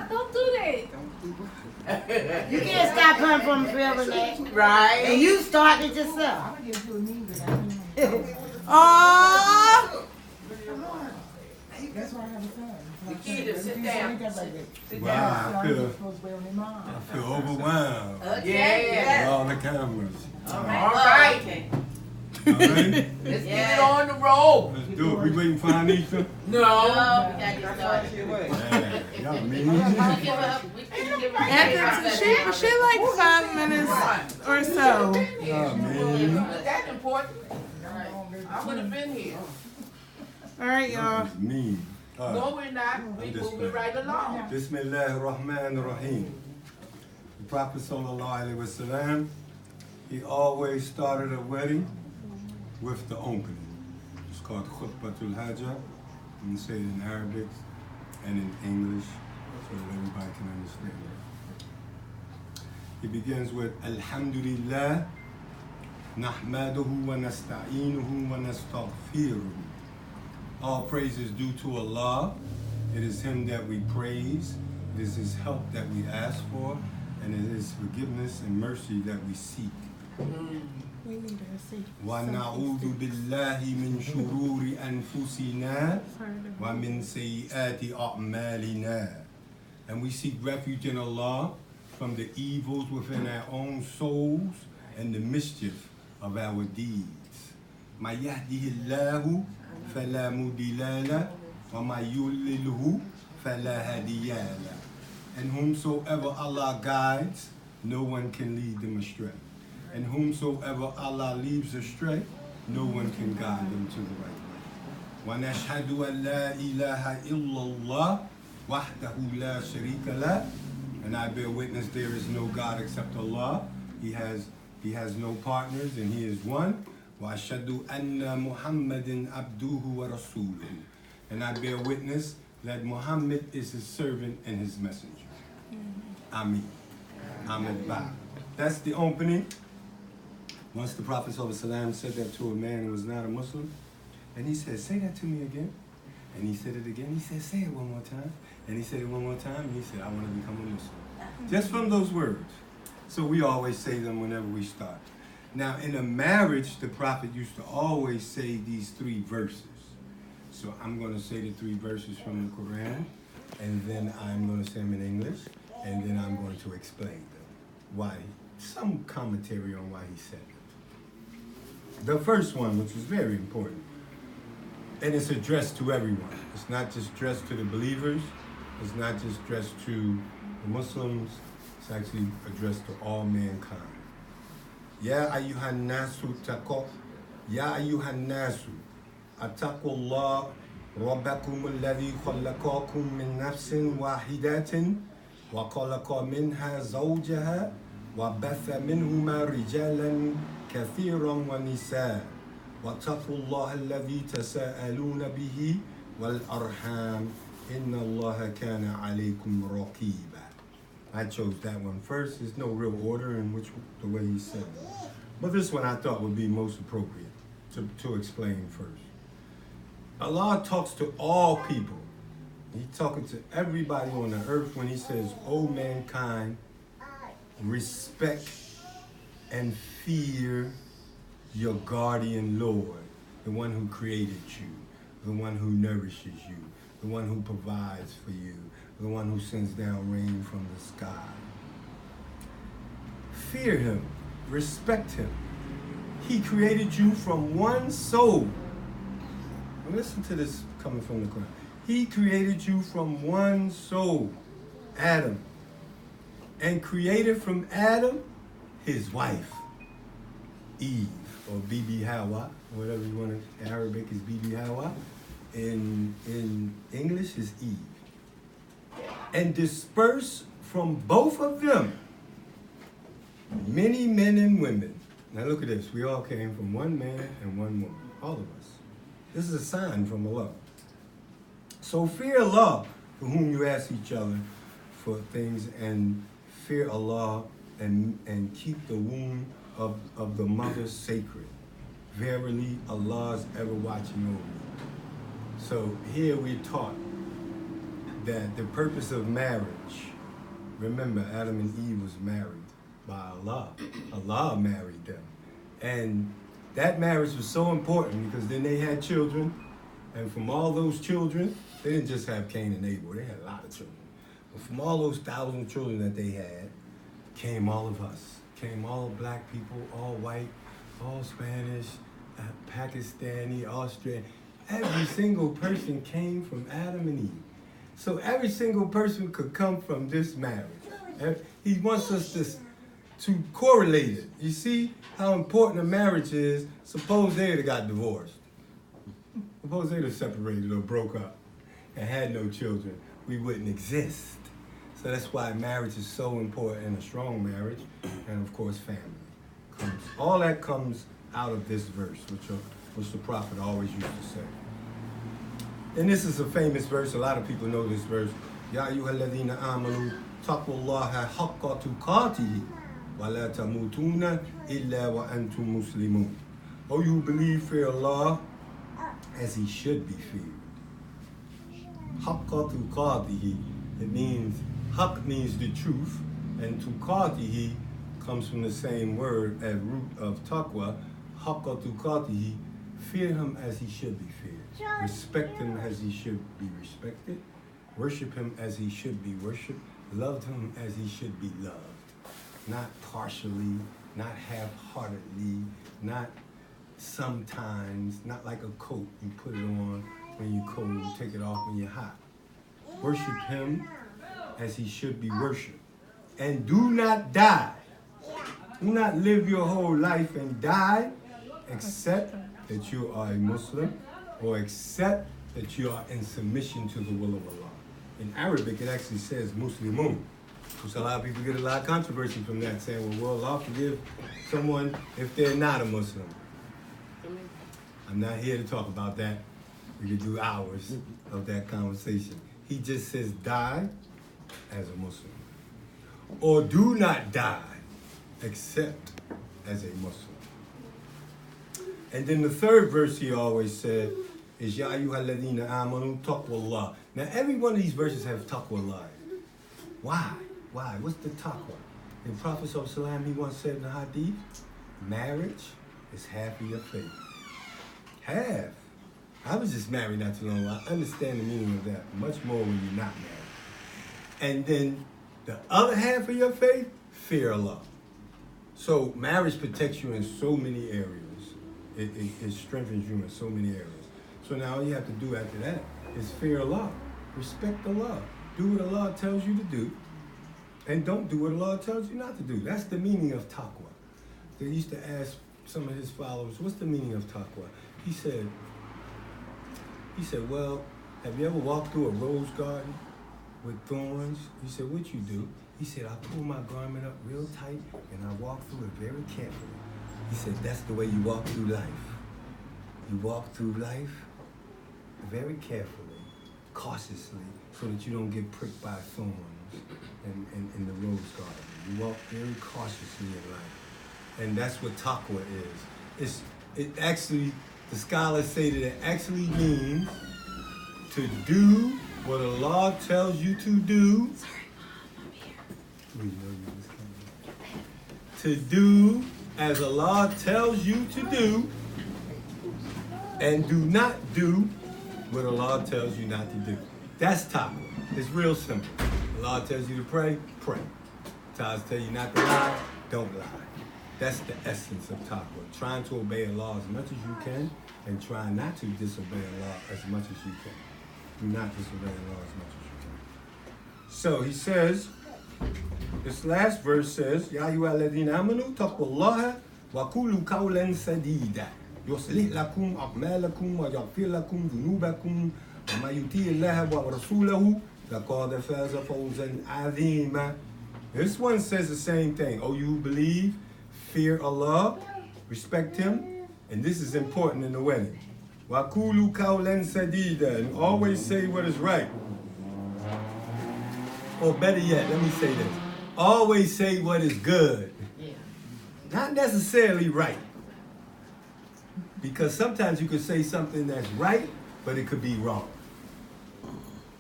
Don't do that. You can't stop her from feeling that. Right. And you started yourself. Oh. That's why I have a son. Nikita, sit down. Sit Wow, down. I feel overwhelmed. Yeah. With all the cameras. All right. All right? Let's get it on the road. Let's do it. We waiting for Anisha? No. Y'all mean? After she like 5 minutes or so. Y'all mean? That's important. I would have been here. All right, y'all. That was mean. No, we're not. We moving right along. Bismillah ar-Rahman ar-Rahim. The Prophet sallallahu alaihi wasallam, he always started a wedding with the opening. It's called Khutbatul Hajjah. I'm going to say it in Arabic and in English so that everybody can understand it. He begins with Alhamdulillah, Nahmaduhu wa nasta'inuhu wa nastaghfiruhu. All praise is due to Allah. It is Him that we praise. It is His help that we ask for. And it is forgiveness and mercy that we seek. وَنَعُوذُ بِاللَّهِ مِنْ شُرُورِ أَنفُسِنَا وَمِنْ سَيِّئَاتِ أَعْمَالِنَا. And we seek refuge in Allah from the evils within our own souls and the mischief of our deeds. مَا يَهْدِهِ اللَّهُ فَلَا مُضِلَّ لَهُ وَمَا يُضْلِلْهُ فَلَا هَادِيَ لَهُ. And whomsoever Allah guides, no one can lead them astray. And whomsoever Allah leaves astray, no one can guide them to the right way. وَنَشْهَدُ أَن لَا إِلَهَ إِلَّا اللَّهُ وَحْدَهُ لَا شَرِيكَ لَهُ. And I bear witness there is no God except Allah. He has no partners and He is one. وَأَشْهَدُ أَنَّ مُحَمَّدٍ عَبْدُهُ وَرَسُولُهُ. And I bear witness that Muhammad is His servant and His messenger. Ameen. Ahmed Ba. That's the opening. Once the Prophet ﷺ said that to a man who was not a Muslim, and he said, say that to me again. And he said it again. He said, say it one more time. And he said it one more time. And he said, I want to become a Muslim. Just from those words. So we always say them whenever we start. Now, in a marriage, the Prophet used to always say these 3 verses. So I'm going to say the 3 verses from the Quran, and then I'm going to say them in English, and then I'm going to explain them. Why? Some commentary on why he said them. The first one, which is very important, and it's addressed to everyone. It's not just addressed to the believers. It's not just addressed to the Muslims. It's actually addressed to all mankind. Ya ayyuhan nasu taqaw. Ya ayyuhan nasu attaqullah rabbakum alladhi khalaqakum min nafsin wahidatin wa khalaqa minha zawjaha wa batha minhuma rijalan kathiran wa nisaa. واتقوا الله الذي تساءلون به والأرحام إن الله كان عليكم رقيبا. I chose that one first. There's no real order in which the way he said it. But this one I thought would be most appropriate to explain first. Allah talks to all people. He's talking to everybody on the earth when he says, O mankind, respect and fear your guardian Lord, the one who created you, the one who nourishes you, the one who provides for you, the one who sends down rain from the sky. Fear Him, respect Him. He created you from one soul. Now listen to this coming from the Quran. He created you from one soul, Adam, and created from Adam his wife, Eve. Or Bibi Hawa, whatever you want to, in Arabic is Bibi Hawa, in English is Eve. And disperse from both of them many men and women. Now look at this, we all came from one man and one woman, all of us. This is a sign from Allah. So fear Allah, for whom you ask each other for things, and fear Allah and keep the womb of the mother sacred. Verily, Allah is ever watching over you. So here we're taught that the purpose of marriage, remember Adam and Eve was married by Allah. Allah married them. And that marriage was so important because then they had children. And from all those children, they didn't just have Cain and Abel, they had a lot of children. But from all those 1,000 children that they had, came all of us. Came all black people, all white, all Spanish, Pakistani, Australian. Every single person came from Adam and Eve. So every single person could come from this marriage. He wants us to correlate it. You see how important a marriage is. Suppose they'd have got divorced. Suppose they'd have separated or broke up and had no children. We wouldn't exist. So that's why marriage is so important, and a strong marriage, and of course family. All that comes out of this verse, which the prophet always used to say. And this is a famous verse. A lot of people know this verse. Ya ayyuhalladhina amanu taqullaha haqqa tuqatihi wa la tamutuna illa wa antum muslimun. Oh, you believe, fear Allah as he should be feared. Haqqa tuqatihi. It means, haqq means the truth, and tuqatihi comes from the same word as root of taqwa. Haqqa tuqatihi. Fear him as he should be feared. Respect him as he should be respected. Worship him as he should be worshipped. Love him as he should be loved. Not partially, not half-heartedly, not sometimes, not like a coat. You put it on when you're cold, take it off when you're hot. Worship him as he should be worshipped. And do not die. Do not live your whole life and die except that you are a Muslim, or accept that you are in submission to the will of Allah. In Arabic, it actually says Muslimun. So a lot of people get a lot of controversy from that, saying, well, Allah forgive someone if they're not a Muslim. I'm not here to talk about that. We could do hours of that conversation. He just says die as a Muslim. Or do not die except as a Muslim. And then the third verse he always said is Ya ayyuhalladhina amanu taqwallah. Now every one of these verses have taqwallah. Why? Why? What's the taqwa? The Prophet ﷺ, he once said in the hadith, marriage is half of your faith. Half. I was just married not too long ago. I understand the meaning of that much more when you're not married. And then the other half of your faith, fear Allah. So marriage protects you in so many areas. It strengthens you in so many areas. So now all you have to do after that is fear Allah. Respect Allah. Do what Allah tells you to do. And don't do what Allah tells you not to do. That's the meaning of taqwa. They used to ask some of his followers, what's the meaning of taqwa? He said, well, have you ever walked through a rose garden with thorns? He said, what you do? He said, I pull my garment up real tight and I walk through it very carefully. He said, that's the way you walk through life. You walk through life very carefully, cautiously, so that you don't get pricked by thorns in the rose garden. You walk very cautiously in life. And that's what taqwa is. It actually, the scholars say that it actually means to do what Allah tells you to do. Sorry, Mom, I'm here. We know you was coming. To do as Allah tells you to do, and do not do what Allah tells you not to do. That's taqwa. It's real simple. Allah tells you to pray, pray. Allah tells you not to lie, don't lie. That's the essence of taqwa. Trying to obey Allah as much as you can, and trying not to disobey Allah as much as you can. Do not disobey Allah as much as you can. So he says, this last verse says, Ya ayyuhalladhina amanu taqullaha wa qulu qawlan sadida. يصلح لكم أعمالكم ويغفر لكم ذنوبكم وما يطيع الله ورسوله لقد فاز فوزا عظيما. This one says the same thing. Oh, you believe, fear Allah, respect Him, and this is important in the wedding. وَقُولُوا قَوْلًا سَدِيدًا, and always say what is right. Or better yet, let me say this. Always say what is good. Not necessarily right. Because sometimes you could say something that's right, but it could be wrong.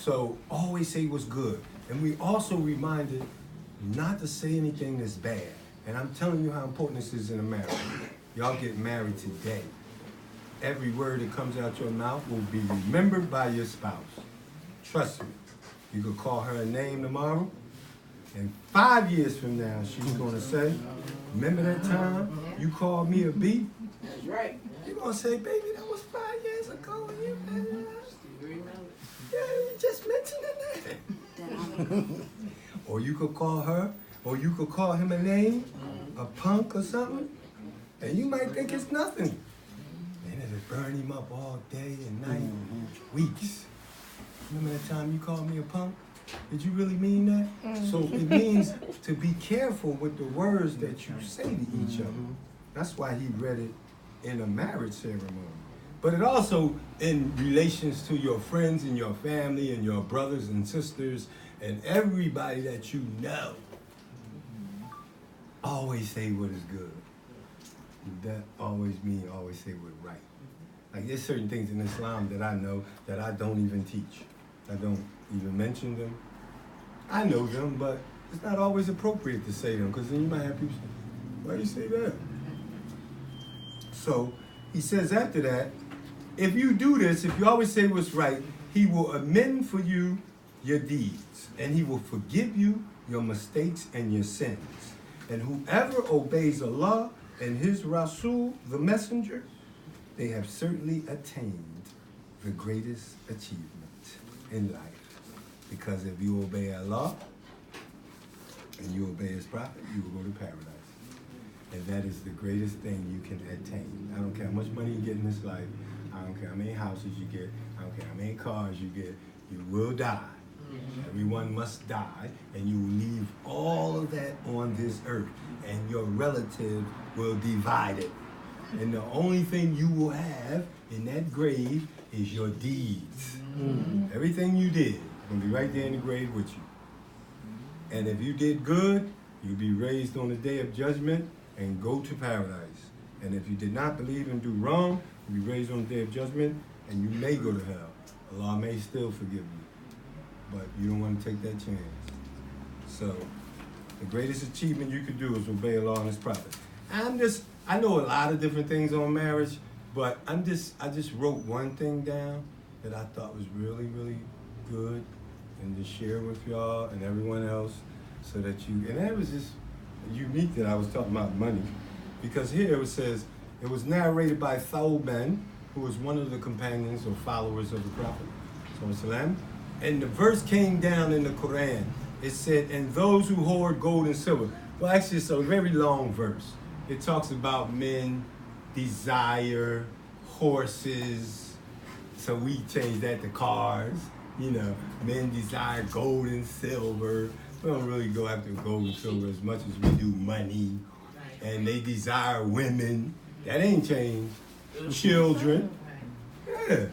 So always say what's good. And we also reminded not to say anything that's bad. And I'm telling you how important this is in a marriage. Y'all get married today. Every word that comes out your mouth will be remembered by your spouse. Trust me. You could call her a name tomorrow, and 5 years from now, she's gonna say, remember that time you called me a B? That's right. You're gonna say, baby, that was 5 years ago. And you just mentioned that. Or you could call her, or you could call him a name, a punk or something, and you might think it's nothing. And it'll burn him up all day and night, weeks. Remember that time you called me a punk? Did you really mean that? So it means to be careful with the words that you say to each other. That's why he read it in a marriage ceremony. But it also in relations to your friends and your family and your brothers and sisters and everybody that you know. Always say what is good. That always means always say what's right. Like there's certain things in Islam that I know that I don't even teach. I don't even mention them. I know them, but it's not always appropriate to say them because then you might have people say, why do you say that? So he says after that, if you do this, if you always say what's right, he will amend for you your deeds, and he will forgive you your mistakes and your sins. And whoever obeys Allah and his Rasul, the messenger, they have certainly attained the greatest achievement in life. Because if you obey Allah and you obey his prophet, you will go to paradise. And that is the greatest thing you can attain. I don't care how much money you get in this life. I don't care how many houses you get. I don't care how many cars you get. You will die. Everyone must die, and you will leave all of that on this earth. And your relative will divide it. And the only thing you will have in that grave is your deeds. Everything you did will be right there in the grave with you. And if you did good, you'll be raised on the day of judgment and go to paradise. And if you did not believe and do wrong, you'll be raised on the day of judgment and you may go to hell. Allah may still forgive you, but you don't want to take that chance. So the greatest achievement you could do is obey Allah and his prophet. I know a lot of different things on marriage, but I just wrote one thing down that I thought was really, really good and to share with y'all and everyone else so that you, and that was just unique that I was talking about money, because here it says, it was narrated by Thawban, who was one of the companions or followers of the Prophet, and the verse came down in the Quran. It said, and those who hoard gold and silver. Well, actually, it's a very long verse. It talks about men desire horses, so we changed that to cars. You know, men desire gold and silver. We don't really go after gold and silver as much as we do money. And they desire women. That ain't changed. Children. Yeah.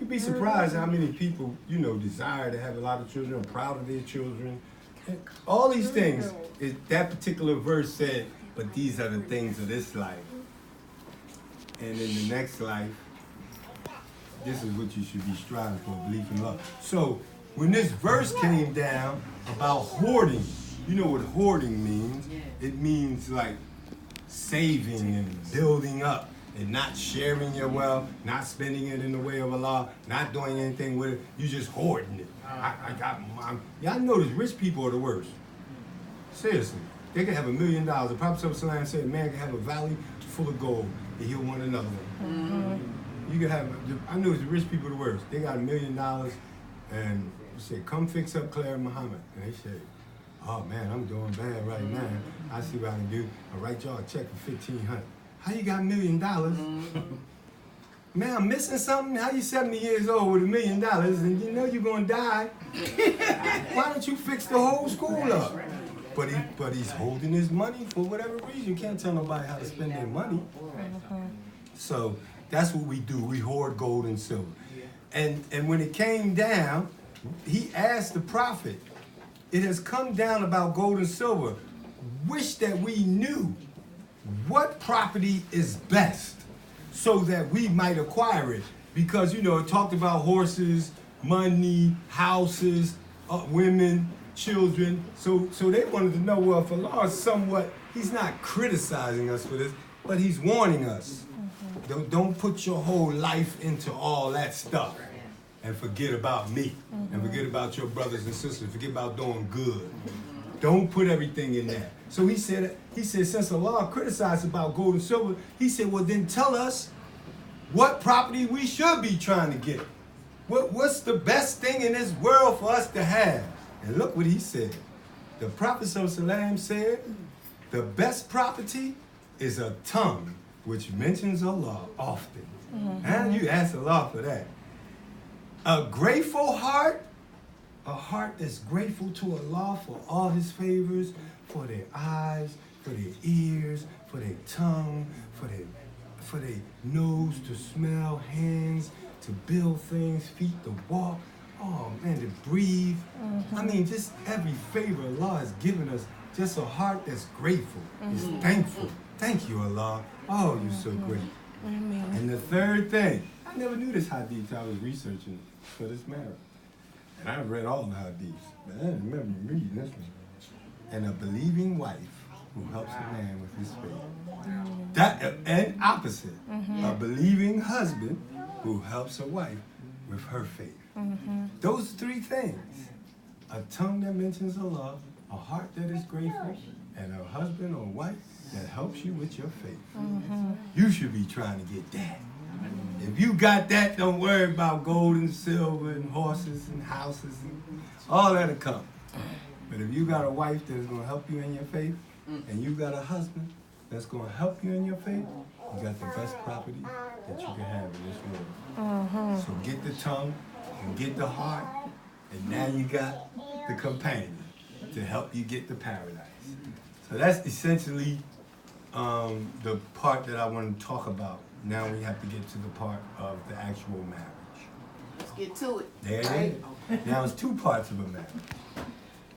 You'd be surprised how many people, you know, desire to have a lot of children, are proud of their children. And all these things, that particular verse said, but these are the things of this life. And in the next life, this is what you should be striving for, belief in love. So when this verse came down about hoarding, you know what hoarding means? It means like saving and building up and not sharing your wealth, not spending it in the way of Allah, not doing anything with it. You just hoarding it. Y'all notice rich people are the worst. Seriously. They could have $1 million. The Prophet ﷺ said a man can have a valley full of gold and he'll want another one. You can have, I know the rich people are the worst. They got $1 million and said, come fix up Claire Muhammad. And they said, oh man, I'm doing bad right now. I see what I can do. I'll write y'all a check for $1,500. How you got $1 million? Man, I'm missing something. How you 70 years old with $1 million and you know you're gonna die? Why don't you fix the whole school up? But he's holding his money for whatever reason. You can't tell nobody how to spend their money. So that's what we do. We hoard gold and silver. And when it came down, he asked the prophet, it has come down about gold and silver. Wish that we knew what property is best so that we might acquire it. Because, you know, it talked about horses, money, houses, women, children. So they wanted to know, well, if Allah is somewhat, he's not criticizing us for this, but he's warning us. Don't put your whole life into all that stuff and forget about me and forget about your brothers and sisters, forget about doing good. Don't put everything in there. So he said, since Allah criticized about gold and silver, he said, well, then tell us what property we should be trying to get. What's the best thing in this world for us to have? And look what he said. The Prophet ﷺ said, the best property is a tongue which mentions Allah often. And you ask Allah for that. A grateful heart, a heart that's grateful to Allah for all his favors, for their eyes, for their ears, for their tongue, for their nose to smell, hands to build things, feet to walk, oh man, to breathe. I mean, just every favor Allah has given us, just a heart that's grateful, is thankful. Thank you, Allah. Oh, you're so great. And the third thing, I never knew this hadith. I was researching for this matter. And I read all the hadiths, but I didn't remember reading this one. And a believing wife who helps a man with his faith. That and opposite, a believing husband who helps a wife with her faith. Those three things: a tongue that mentions Allah, a heart that is grateful, and a husband or wife that helps you with your faith. You should be trying to get that. If you got that, don't worry about gold and silver and horses and houses and all that'll come. But if you got a wife that's going to help you in your faith, and you got a husband that's going to help you in your faith, you got the best property that you can have in this world. So get the tongue and get the heart, and now you got the companion to help you get to paradise. So that's essentially the part that I want to talk about. Now we have to get to the part of the actual marriage. Let's get to it. There it is. Now it's two parts of a marriage.